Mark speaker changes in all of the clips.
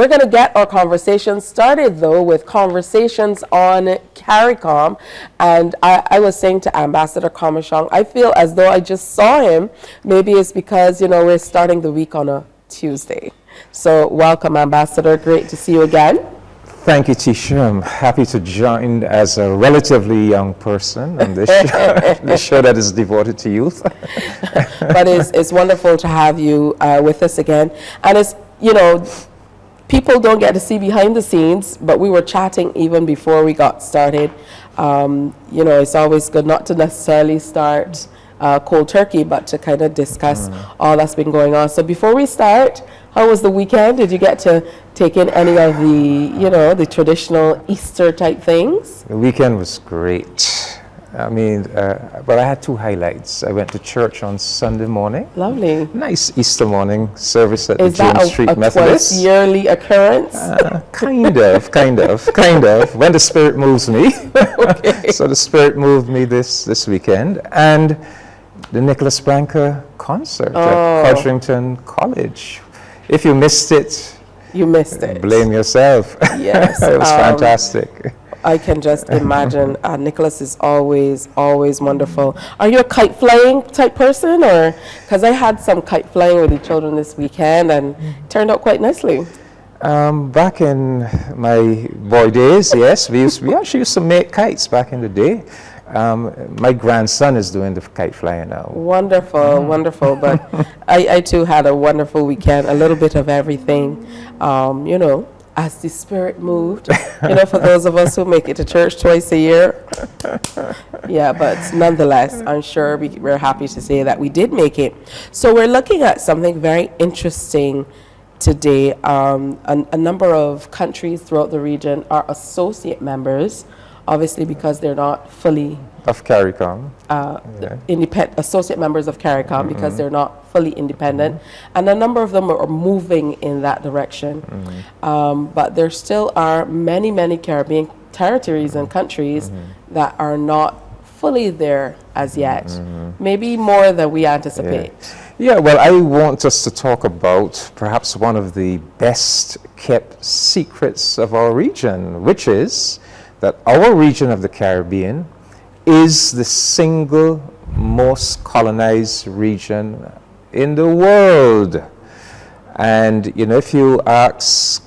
Speaker 1: We're going to get our conversation started, though, with conversations on CARICOM. And I was saying to Ambassador Comissiong, I feel as though I just saw him. Maybe it's because, we're starting the week on a Tuesday. So welcome, Ambassador. Great to see you again.
Speaker 2: Thank you, Tisha. I'm happy to join as a relatively young person on this show that is devoted to youth.
Speaker 1: But it's wonderful to have you with us again. And it's, people don't get to see behind the scenes, but we were chatting even before we got started. It's always good not to necessarily start cold turkey, but to kind of discuss all that's been going on. So before we start, how was the weekend? Did you get to take in any of the, the traditional Easter type things?
Speaker 2: The weekend was great. I mean, but I had two highlights. I went to church on Sunday morning.
Speaker 1: Lovely.
Speaker 2: Nice Easter morning service at the James Street
Speaker 1: Is that a
Speaker 2: Methodist.
Speaker 1: twice yearly occurrence?
Speaker 2: Kind of. When the Spirit moves me. Okay. So the Spirit moved me this weekend. And the Nicholas Branca concert at Codrington College. If you missed it,
Speaker 1: you missed it.
Speaker 2: Blame yourself.
Speaker 1: Yes.
Speaker 2: It was fantastic.
Speaker 1: I can just imagine. Nicholas is always wonderful. Are you a kite flying type person, or because I had some kite flying with the children this weekend and it turned out quite nicely?
Speaker 2: Back in my boy days, yes, we actually used to make kites back in the day. My grandson is doing the kite flying now.
Speaker 1: Wonderful. But I too had a wonderful weekend, a little bit of everything, as the Spirit moved, for those of us who make it to church twice a year. Yeah, but nonetheless, I'm sure we're happy to say that we did make it. So we're looking at something very interesting today. A number of countries throughout the region are associate members, obviously because they're not fully
Speaker 2: of CARICOM,
Speaker 1: independent associate members of CARICOM, because they're not fully independent, and a number of them are moving in that direction. But there still are many Caribbean territories and countries that are not fully there as yet, maybe more than we anticipate.
Speaker 2: Yeah, well, I want us to talk about perhaps one of the best kept secrets of our region, which is that our region of the Caribbean is the single most colonized region in the world. And, if you ask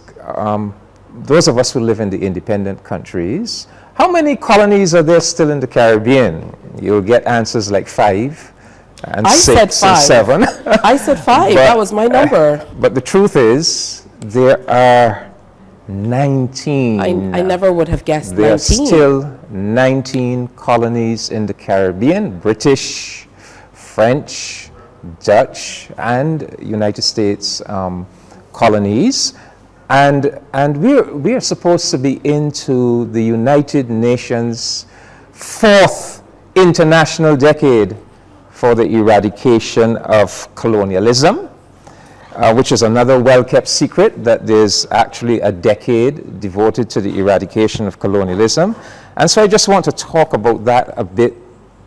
Speaker 2: those of us who live in the independent countries, how many colonies are there still in the Caribbean? You'll get answers like 5 and 6 and 7.
Speaker 1: I said 5. That was my number.
Speaker 2: But the truth is, there are 19.
Speaker 1: I never would have guessed 19.
Speaker 2: There are still 19 colonies in the Caribbean: British, French, Dutch, and United States colonies. And we are supposed to be into the United Nations 4th international decade for the eradication of colonialism. Which is another well-kept secret, that there's actually a decade devoted to the eradication of colonialism. And so I just want to talk about that a bit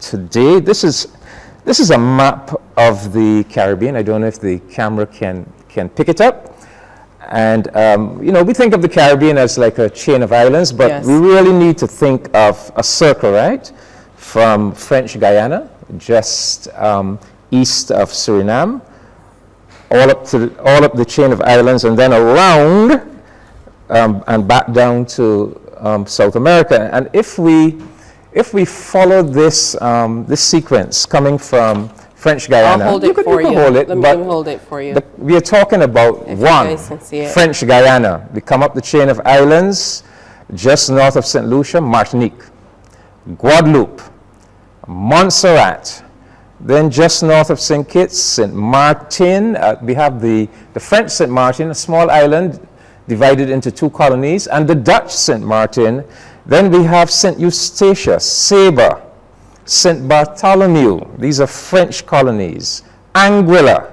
Speaker 2: today. This is a map of the Caribbean. I don't know if the camera can pick it up. And, we think of the Caribbean as like a chain of islands, but we really need to think of a circle, right? From French Guiana, just east of Suriname, all up the chain of islands, and then around and back down to South America. And if we follow this this sequence coming from French Guiana,
Speaker 1: I'll hold it for you. Let me hold it for you.
Speaker 2: We are talking about French Guiana. We come up the chain of islands just north of St. Lucia, Martinique, Guadeloupe, Montserrat. Then just north of St. Kitts, St. Martin, we have the French St. Martin, a small island divided into 2 colonies, and the Dutch St. Martin. Then we have St. Eustatius, Saba, St. Bartholomew. These are French colonies. Anguilla,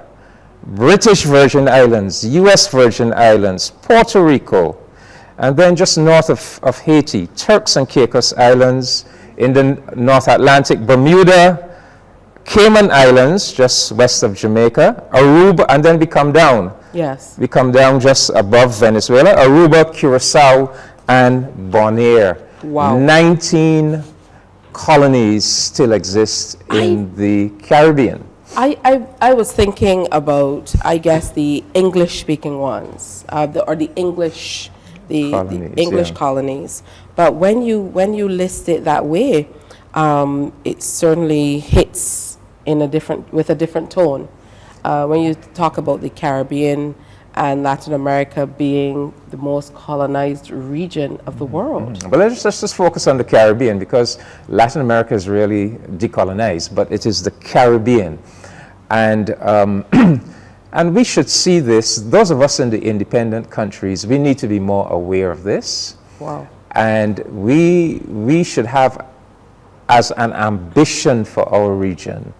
Speaker 2: British Virgin Islands, U.S. Virgin Islands, Puerto Rico. And then just north of Haiti, Turks and Caicos Islands. In the North Atlantic, Bermuda, Cayman Islands, just west of Jamaica, Aruba, and then we come down
Speaker 1: Yes.
Speaker 2: We come down just above Venezuela, Aruba, Curacao, and Bonaire.
Speaker 1: Wow.
Speaker 2: 19 colonies still exist in the Caribbean.
Speaker 1: I was thinking about, I guess, the English-speaking ones, the English, the English colonies. But when you list it that way, it certainly hits in with a different tone. When you talk about the Caribbean and Latin America being the most colonized region of the world.
Speaker 2: But let's just focus on the Caribbean, because Latin America is really decolonized, but it is the Caribbean. And, and we should see this, those of us in the independent countries, we need to be more aware of this.
Speaker 1: Wow.
Speaker 2: And we should have as an ambition for our region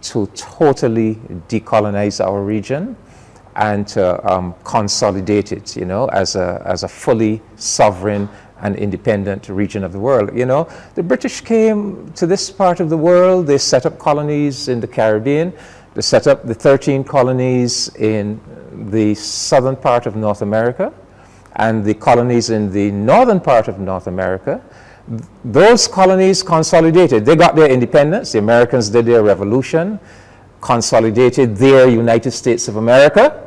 Speaker 2: to totally decolonize our region and to consolidate it, you know, as a fully sovereign and independent region of the world. You know, the British came to this part of the world, they set up colonies in the Caribbean, they set up the 13 colonies in the southern part of North America, and the colonies in the northern part of North America. Those colonies consolidated. They got their independence. The Americans did their revolution, consolidated their United States of America.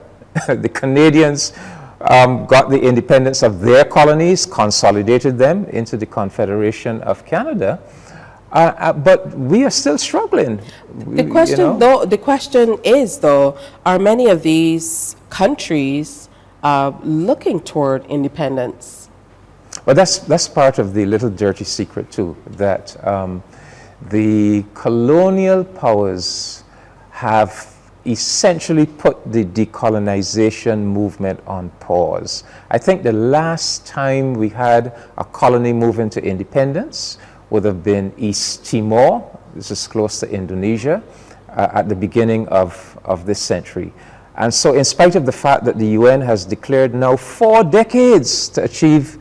Speaker 2: The Canadians got the independence of their colonies, consolidated them into the Confederation of Canada. But we are still struggling.
Speaker 1: The question,
Speaker 2: you know?
Speaker 1: the question is, though, are many of these countries looking toward independence?
Speaker 2: Well, that's part of the little dirty secret too, that the colonial powers have essentially put the decolonization movement on pause. I think the last time we had a colony move into independence would have been East Timor. This is close to Indonesia, at the beginning of this century. And so in spite of the fact that the UN has declared now 4 decades to achieve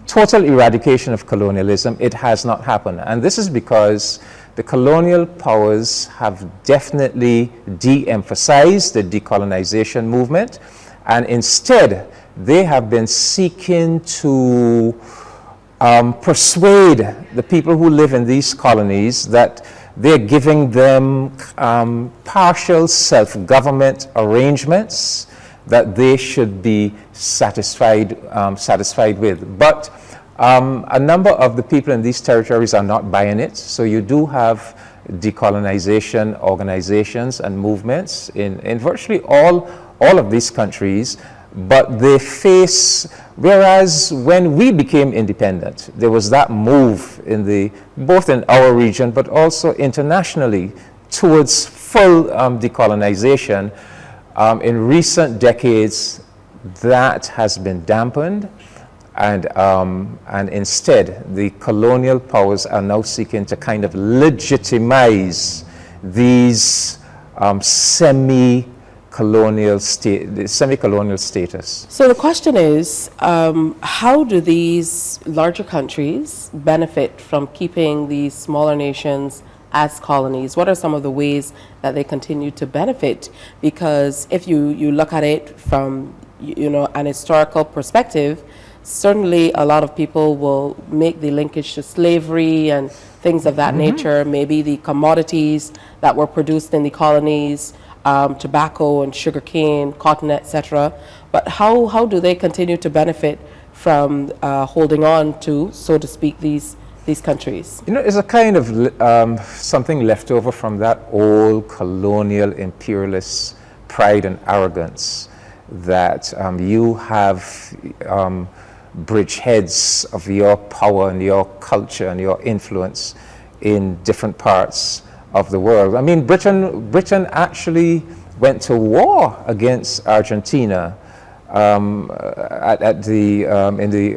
Speaker 2: total eradication of colonialism, it has not happened. And this is because the colonial powers have definitely de-emphasized the decolonization movement, and instead they have been seeking to persuade the people who live in these colonies that they're giving them partial self-government arrangements that they should be satisfied with. But a number of the people in these territories are not buying it. So you do have decolonization organizations and movements in virtually all of these countries. But they face, whereas when we became independent, there was that move both in our region, but also internationally towards full decolonization. In recent decades, that has been dampened, and instead, the colonial powers are now seeking to kind of legitimize these semi-colonial status.
Speaker 1: So the question is, how do these larger countries benefit from keeping these smaller nations as colonies? What are some of the ways that they continue to benefit? Because if you look at it from an historical perspective, certainly a lot of people will make the linkage to slavery and things of that nature, maybe the commodities that were produced in the colonies, tobacco and sugarcane, cotton, etc. But how do they continue to benefit from holding on to, so to speak, these countries? It's a
Speaker 2: kind of something left over from that old colonial imperialist pride and arrogance that you have bridgeheads of your power and your culture and your influence in different parts of the world. I mean, Britain actually went to war against Argentina in the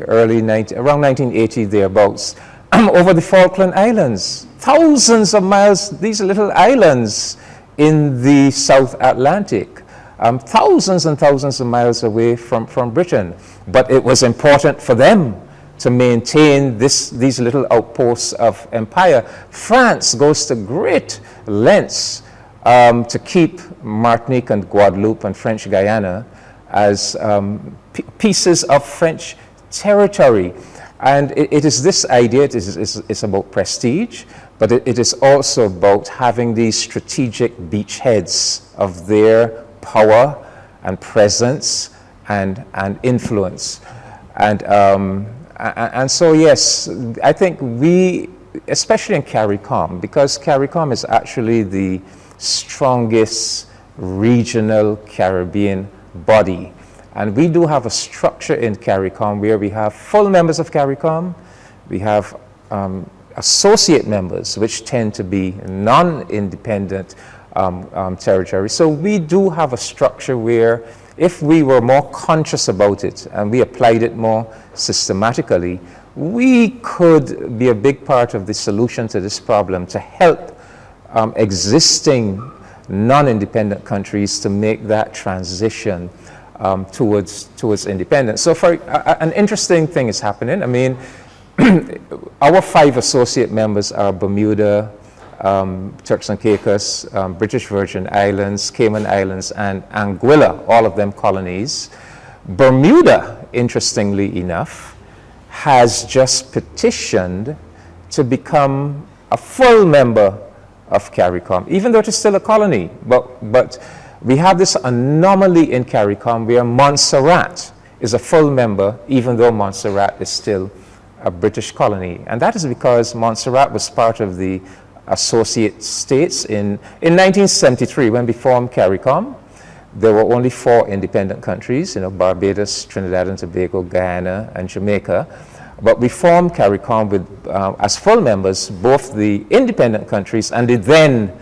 Speaker 2: early around 1980 thereabouts, over the Falkland Islands. Thousands of miles, these little islands in the South Atlantic. Thousands and thousands of miles away from Britain. But it was important for them to maintain these little outposts of empire. France goes to great lengths to keep Martinique and Guadeloupe and French Guyana as pieces of French territory. And it is this idea, it's about prestige, but it is also about having these strategic beachheads of their power and presence and influence. And so, yes, I think we, especially in CARICOM, because CARICOM is actually the strongest regional Caribbean body. And we do have a structure in CARICOM where we have full members of CARICOM, we have associate members, which tend to be non-independent territory. So we do have a structure where if we were more conscious about it and we applied it more systematically, we could be a big part of the solution to this problem to help existing non-independent countries to make that transition towards independence. So an interesting thing is happening. I mean, our 5 associate members are Bermuda, Turks and Caicos, British Virgin Islands, Cayman Islands, and Anguilla, all of them colonies. Bermuda, interestingly enough, has just petitioned to become a full member of CARICOM, even though it is still a colony. But we have this anomaly in CARICOM where Montserrat is a full member, even though Montserrat is still a British colony. And that is because Montserrat was part of the associate states in 1973 when we formed CARICOM. There were only 4 independent countries, Barbados, Trinidad and Tobago, Guyana, and Jamaica. But we formed CARICOM with, as full members, both the independent countries and the then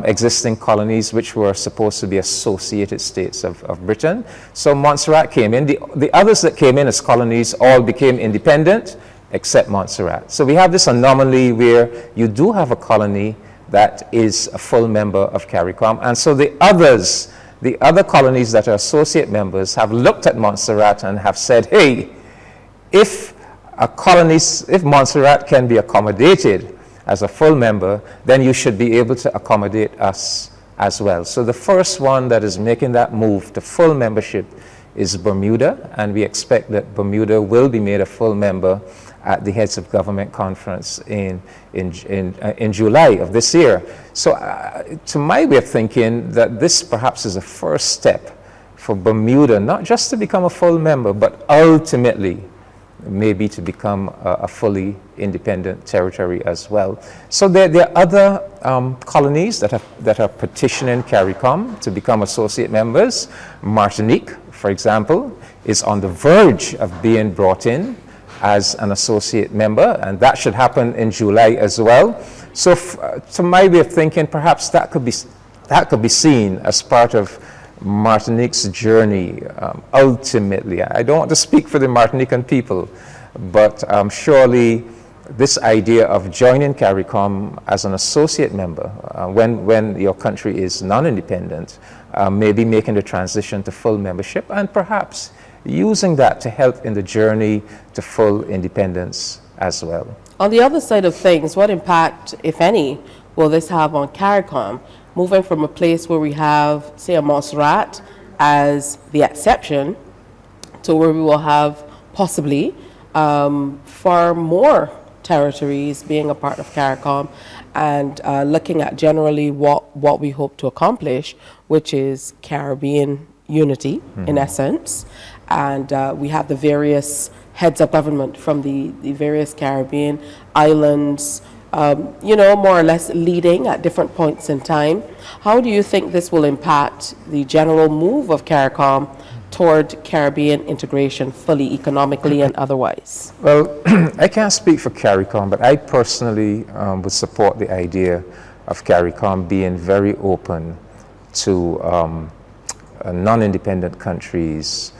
Speaker 2: existing colonies, which were supposed to be associated states of Britain. So Montserrat came in. The others that came in as colonies all became independent, except Montserrat. So we have this anomaly where you do have a colony that is a full member of CARICOM. And so the other colonies that are associate members have looked at Montserrat and have said, hey, if Montserrat can be accommodated as a full member, then you should be able to accommodate us as well. So the first one that is making that move to full membership is Bermuda, and we expect that Bermuda will be made a full member at the Heads of Government Conference in July of this year. So to my way of thinking, that this perhaps is a first step for Bermuda, not just to become a full member, but ultimately maybe to become a fully independent territory as well. So there are other colonies that are petitioning CARICOM to become associate members. Martinique, for example, is on the verge of being brought in as an associate member, and that should happen in July as well. So to my way of thinking, perhaps that could be seen as part of Martinique's journey ultimately. I don't want to speak for the Martinican people, but surely this idea of joining CARICOM as an associate member when your country is non-independent, maybe making the transition to full membership, and perhaps using that to help in the journey to full independence as well.
Speaker 1: On the other side of things, what impact, if any, will this have on CARICOM? Moving from a place where we have, say, a Montserrat as the exception to where we will have possibly far more territories being a part of CARICOM, and looking at generally what we hope to accomplish, which is Caribbean unity in essence. And we have the various heads of government from the various Caribbean islands, more or less leading at different points in time. How do you think this will impact the general move of CARICOM toward Caribbean integration fully economically and otherwise? Well,
Speaker 2: I can't speak for CARICOM, but I personally would support the idea of CARICOM being very open to non-independent countries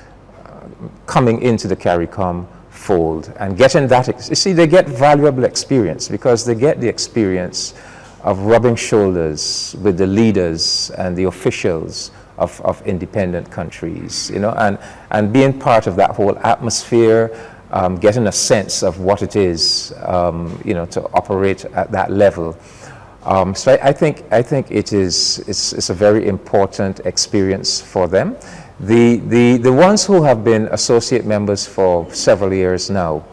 Speaker 2: coming into the CARICOM fold and getting that. You see, they get valuable experience because they get the experience of rubbing shoulders with the leaders and the officials of independent countries, and being part of that whole atmosphere, getting a sense of what it is, to operate at that level. So I think it's a very important experience for them. The ones who have been associate members for several years now,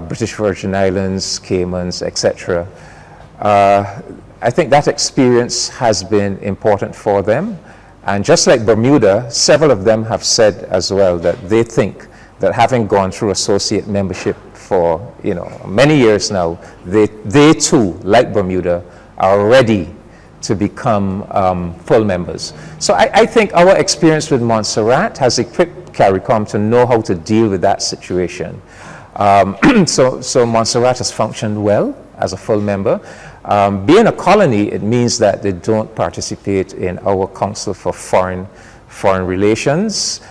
Speaker 2: British Virgin Islands, Caymans, etc. I think that experience has been important for them. And just like Bermuda, several of them have said as well that they think that having gone through associate membership for many years now, they too, like Bermuda, are ready to become full members. So I think our experience with Montserrat has equipped CARICOM to know how to deal with that situation. So Montserrat has functioned well as a full member. Being a colony, it means that they don't participate in our Council for Foreign Relations.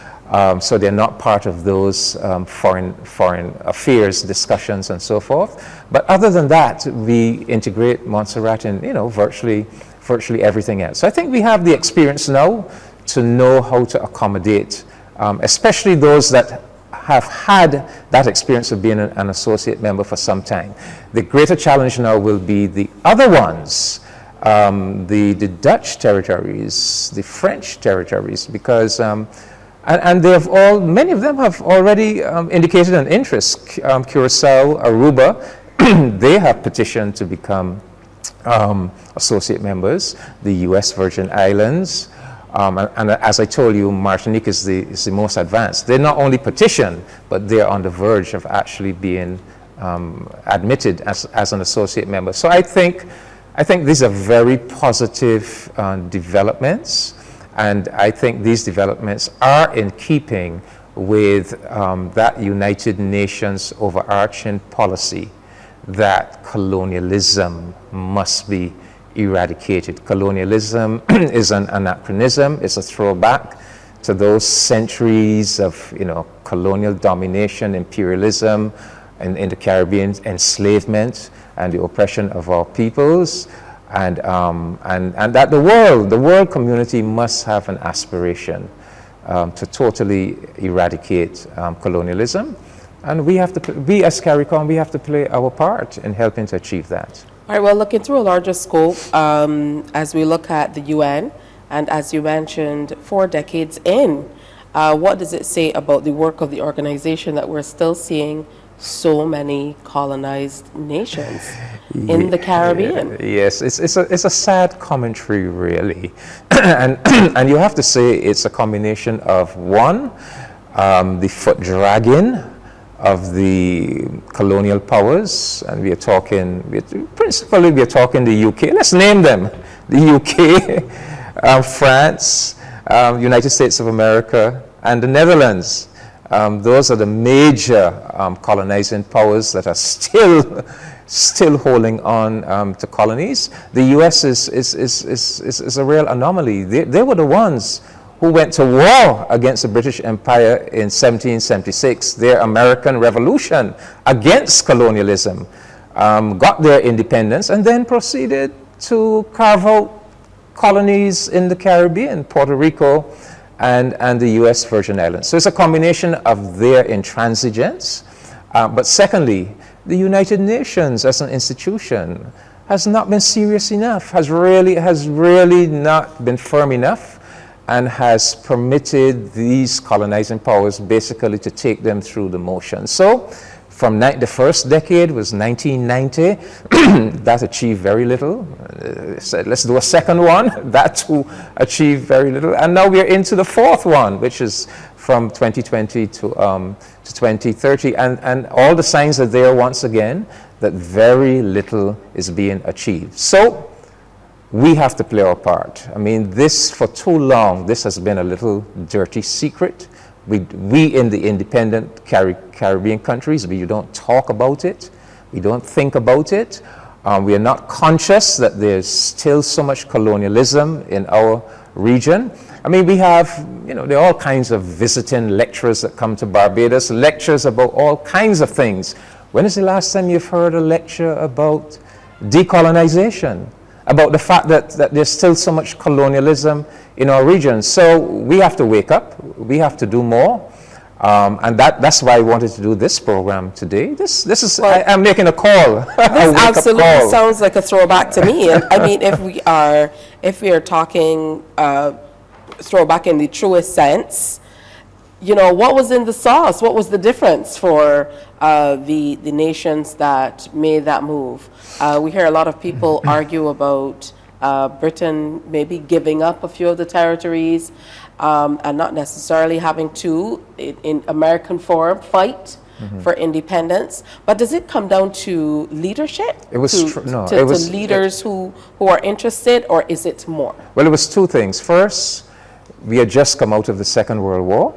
Speaker 2: So they're not part of those foreign affairs discussions and so forth. But other than that, we integrate Montserrat in virtually everything else. So I think we have the experience now to know how to accommodate, especially those that have had that experience of being an associate member for some time. The greater challenge now will be the other ones, the Dutch territories, the French territories, because and they have many of them have already indicated an interest. Curacao, Aruba, they have petitioned to become associate members. The U.S. Virgin Islands, and as I told you, Martinique is the most advanced. They not only petition, but they are on the verge of actually being admitted as an associate member. So I think these are very positive developments. And I think these developments are in keeping with that United Nations overarching policy that colonialism must be eradicated. Colonialism is an anachronism, it's a throwback to those centuries of colonial domination, imperialism, and in the Caribbean, enslavement and the oppression of our peoples. And that the world community must have an aspiration to totally eradicate colonialism. And we have to, we as CARICOM, we have to play our part in helping to achieve that.
Speaker 1: All right, well, looking through a larger scope, as we look at the UN, and as you mentioned, 4 decades in, what does it say about the work of the organization that we're still seeing so many colonized nations in the Caribbean?
Speaker 2: Yes, it's a sad commentary, really. and you have to say it's a combination of, one, the foot dragging of the colonial powers, and principally we are talking the UK. Let's name them: the UK, France, United States of America, and the Netherlands. Those are the major colonizing powers that are still holding on to colonies. The U.S. is a real anomaly. They were the ones who went to war against the British Empire in 1776, their American Revolution against colonialism, got their independence, and then proceeded to carve out colonies in the Caribbean, Puerto Rico, and the U.S. Virgin Islands. So it's a combination of their intransigence. But secondly, the United Nations as an institution has not been serious enough, has really not been firm enough, and has permitted these colonizing powers basically to take them through the motions. So from the first decade was 1990, that achieved very little. Said, let's do a second one, that too achieved very little. And now we're into the fourth one, which is from 2020 to 2030. And all the signs are there once again that very little is being achieved. So we have to play our part. I mean, this, for too long, this has been a little dirty secret. We in the independent Caribbean countries, we don't talk about it. We don't think about it. We are not conscious that there's still so much colonialism in our region. I mean, we have, there are all kinds of visiting lecturers that come to Barbados, lectures about all kinds of things. When is the last time you've heard a lecture about decolonization? About the fact that there's still so much colonialism in our region. So we have to wake up, we have to do more. And that's why I wanted to do this program today. This is, I'm making a call.
Speaker 1: This absolutely sounds like a throwback to me. And I mean, if we are talking throwback in the truest sense, you know, what was in the sauce? What was the difference for the nations that made that move? We hear a lot of people argue about Britain maybe giving up a few of the territories and not necessarily having to, in American form, fight for independence. But does it come down to leadership?
Speaker 2: It was
Speaker 1: to leaders who are interested, or is it more?
Speaker 2: Well, it was two things. First, we had just come out of the Second World War,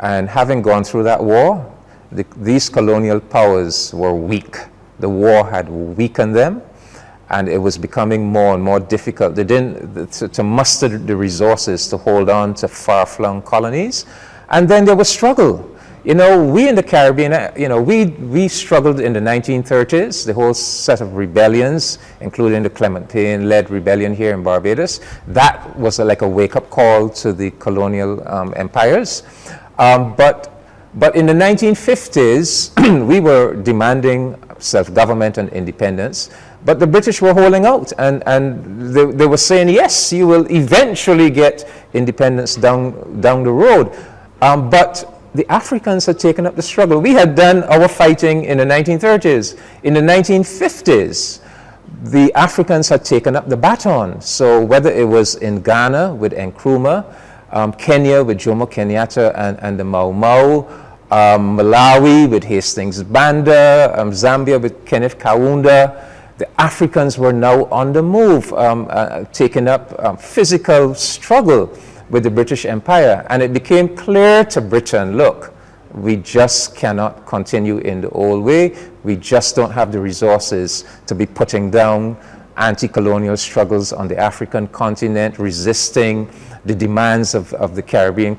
Speaker 2: and having gone through that war, these colonial powers were weak. The war had weakened them, and it was becoming more and more difficult. They didn't to muster the resources to hold on to far-flung colonies, and then there was struggle. You know, we in the Caribbean, you know, we struggled in the 1930s, the whole set of rebellions, including the Clement Payne-led rebellion here in Barbados. That was like a wake-up call to the colonial empires. But in the 1950s, we were demanding self-government and independence, but the British were holding out, and they were saying, yes, you will eventually get independence down the road. But the Africans had taken up the struggle. We had done our fighting in the 1930s. In the 1950s, the Africans had taken up the baton. So whether it was in Ghana with Nkrumah, Kenya with Jomo Kenyatta and the Mau Mau, Malawi with Hastings Banda, Zambia with Kenneth Kaunda, the Africans were now on the move, taking up physical struggle with the British Empire. And it became clear to Britain, look, we just cannot continue in the old way. We just don't have the resources to be putting down anti-colonial struggles on the African continent, resisting the demands of the Caribbean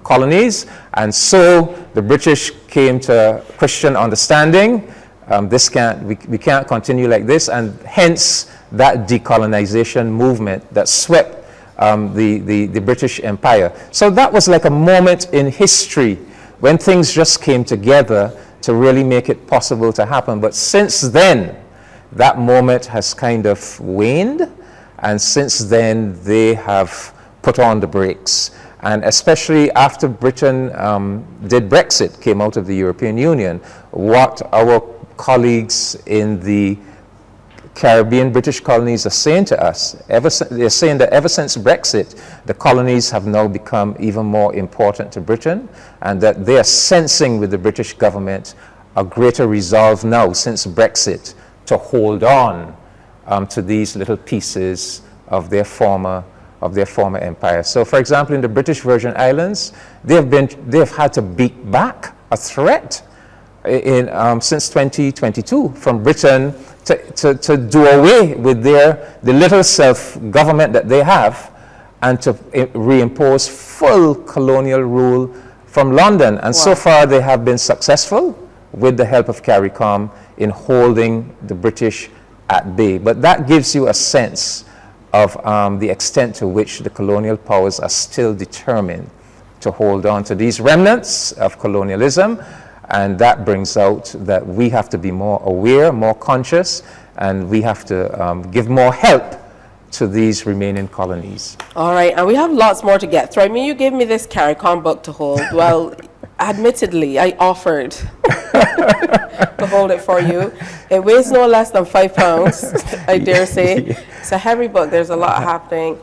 Speaker 2: colonies. And so the British came to Christian understanding. We can't continue like this, and hence that decolonization movement that swept the British Empire. So that was like a moment in history when things just came together to really make it possible to happen. But since then, that moment has kind of waned, and since then they have put on the brakes. And especially after Britain did Brexit, came out of the European Union, what our colleagues in the Caribbean British colonies are saying to us, they're saying that ever since Brexit, the colonies have now become even more important to Britain, and that they are sensing with the British government a greater resolve now since Brexit to hold on to these little pieces of their former empire. So, for example, in the British Virgin Islands, they've had to beat back a threat since 2022 from Britain to do away with the little self-government that they have, and to reimpose full colonial rule from London. And so far they have been successful with the help of CARICOM in holding the British at bay. But that gives you a sense of the extent to which the colonial powers are still determined to hold on to these remnants of colonialism. And that brings out that we have to be more aware, more conscious, and we have to give more help to these remaining colonies.
Speaker 1: All right, and we have lots more to get through. I mean, you gave me this CARICOM book to hold. Well, admittedly, I offered to hold it for you. It weighs no less than 5 pounds, I dare say. It's a heavy book. There's a lot happening.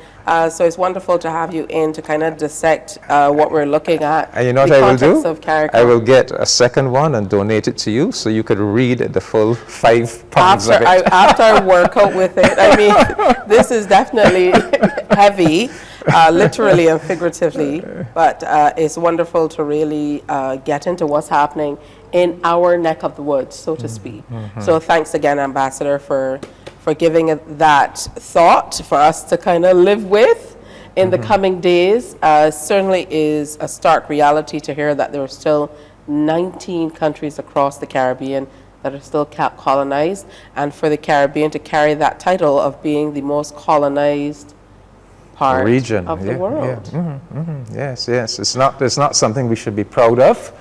Speaker 1: So it's wonderful to have you in to kind of dissect what we're looking at.
Speaker 2: And you know what I will do? I will get a second one and donate it to you so you could read the full 5 pounds of it.
Speaker 1: After I work out with it. I mean, this is definitely heavy, literally and figuratively, but it's wonderful to really get into what's happening in our neck of the woods, so to speak. So thanks again, Ambassador, for giving it that thought for us to kind of live with in the coming days. Certainly is a stark reality to hear that there are still 19 countries across the Caribbean that are still colonized, and for the Caribbean to carry that title of being the most colonized part
Speaker 2: region
Speaker 1: of the world.
Speaker 2: Yes, yes. It's not something we should be proud of.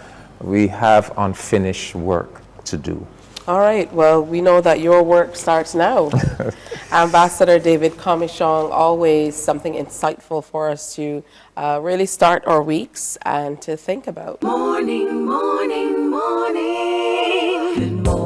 Speaker 2: We have unfinished work to do.
Speaker 1: All right. Well, we know that your work starts now. Ambassador David Comissiong, always something insightful for us to really start our weeks and to think about.
Speaker 3: Morning, morning, morning. Good morning.